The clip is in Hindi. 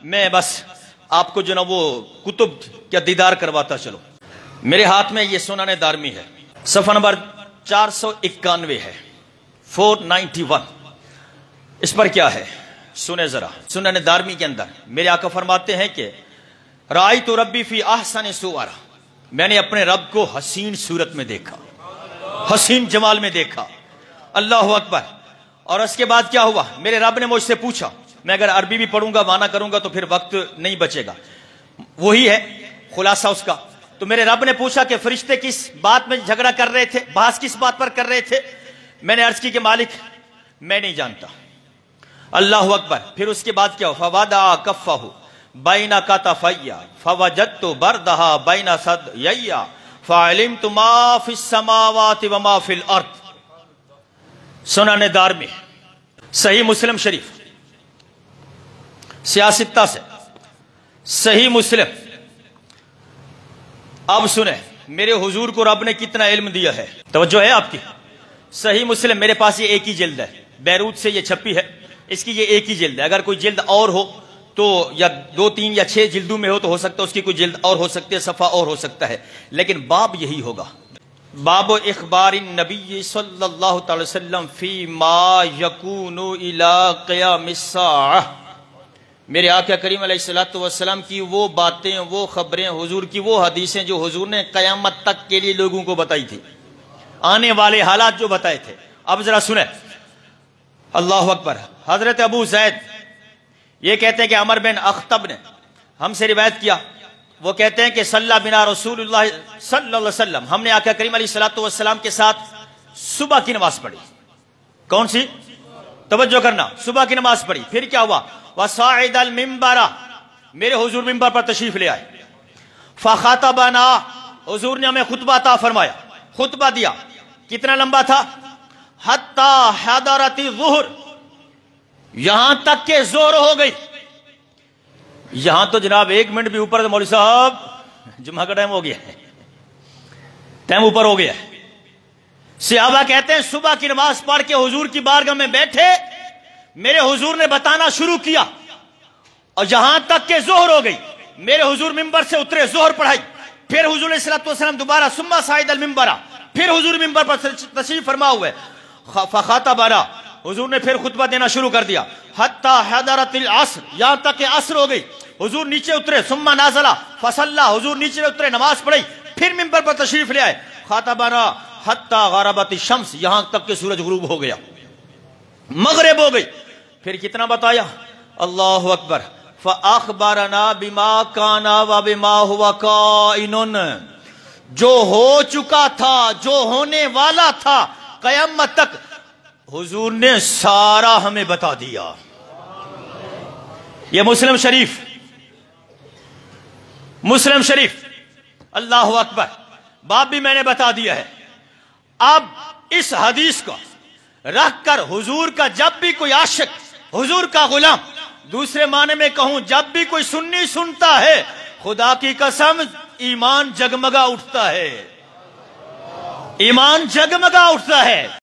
मैं बस आपको जो ना वो कुतुब क्या दीदार करवाता चलो। मेरे हाथ में ये सुनाने दारमी है, सफा नंबर 491 है, 491। इस पर क्या है सुने जरा। सुनाने दारमी के अंदर मेरे आका फरमाते हैं कि राई तो रब्बी फी आहसन सुवरा, मैंने अपने रब को हसीन सूरत में देखा, हसीन जमाल में देखा। अल्लाह अकबर। और उसके बाद क्या हुआ, मेरे रब ने मुझसे पूछा, मैं अगर अरबी भी पढ़ूंगा माना करूंगा तो फिर वक्त नहीं बचेगा, वही है खुलासा उसका। तो मेरे रब ने पूछा कि फरिश्ते किस बात में झगड़ा कर रहे थे, बहस किस बात पर कर रहे थे। मैंने अर्ज की कि मालिक मैं नहीं जानता। अल्लाह अकबर। फिर उसके बाद क्या हो, फवादा कफ़हु बैना कतफ़ैया फवजदतु बरदहा बैना सदयैया फ़अलिमतु मा फ़िस समावाति व मा फ़िल अर्द। सुनाने दारमी, सही मुस्लिम शरीफ, सियासत्ता से सही मुस्लिम। अब सुने मेरे हुजूर को रब ने कितना इल्म दिया है, तवज्जो है आपकी। सही मुस्लिम मेरे पास ये एक ही जिल्द है, बैरूत से ये छपी है, इसकी ये एक ही जिल्द है। अगर कोई जिल्द और हो तो या 2, 3 या 6 जिल्दों में हो तो हो सकता है उसकी कोई जिल्द और हो सकती है, सफा और हो सकता है, लेकिन बाब यही होगा। बाबो इखबार नबी सल्लल्लाहु अलैहि वसल्लम फी मा यकूनु इला क़यामिस साअह। मेरे आका करीम अलैहिस्सलातु वस्सलाम की वो बातें, वो खबरें, हुजूर की वो हदीसें जो हुजूर ने क़यामत तक के लिए लोगों को बताई थी, आने वाले हालात जो बताए थे। अब जरा सुने। अल्लाह अकबर। हजरत अबू जैद ये कहते हैं कि अमर बिन अख्तब ने हमसे रिवायत किया, वो कहते हैं कि सल्ला बिना रसूलुल्लाह सल्लल्लाहु अलैहि वसल्लम, हमने आका करीम अलैहिस्सलातु वस्सलाम के साथ सुबह की नमाज पढ़ी। कौन सी, तवज्जो करना, सुबह की नमाज पढ़ी। फिर क्या हुआ, वसाइदल मिंबरा, मेरे हुजूर मिंबर पर तशरीफ ले आए। फखातबना, हुजूर ने हमें खुतबा अता फरमाया, खुतबा दिया। कितना लंबा था, हत्ता हदरती ज़ुहर, यहां तक के जोर हो गई। यहां तो जनाब 1 मिनट भी ऊपर, तो मौलवी साहब जुम्मा का टाइम हो गया है, टाइम ऊपर हो गया है। सहाबा कहते हैं सुबह की नमाज पढ़ के हुजूर की बारगाह में बैठे, मेरे हुजूर ने बताना शुरू किया और जहां तक के जोहर हो गई। मेरे हुजूर मिंबर से उतरे, जोहर पढ़ाई। फिर हुजूर अलैहि वसल्लम दोबारा सुम्मा साइदल मिंबरा, फिर हुजूर मिंबर पर तशरीफ फरमा हुए। फखातबना, हुजूर ने फिर खुतबा देना शुरू कर दिया। हत्ता हदरतिल अस्र, यहां तक के अस्र हो गई। हुजूर नीचे उतरे, सुम्मा नाज़ला फसल्ला, हुजूर नीचे उतरे, नमाज पढ़ी। फिर मिंबर पर तशरीफ ले आए। खातबना हत्ता गरबत शम्स, यहां तक के सूरज गुरूब हो गया, मगरिब हो गई। फिर कितना बताया, अल्लाहु अकबर। फअखबरना बिमा काना व बिमा हुवा काइनुन, जो हो चुका था, जो होने वाला था क़यामत तक, हुजूर ने सारा हमें बता दिया। यह मुस्लिम शरीफ, मुस्लिम शरीफ। अल्लाहु अकबर। बाप भी मैंने बता दिया है। अब इस हदीस को रखकर हुजूर का जब भी कोई आशिक, हुजूर का गुलाम, दूसरे माने में कहूं जब भी कोई सुन्नी सुनता है, खुदा की कसम ईमान जगमगा उठता है, ईमान जगमगा उठता है।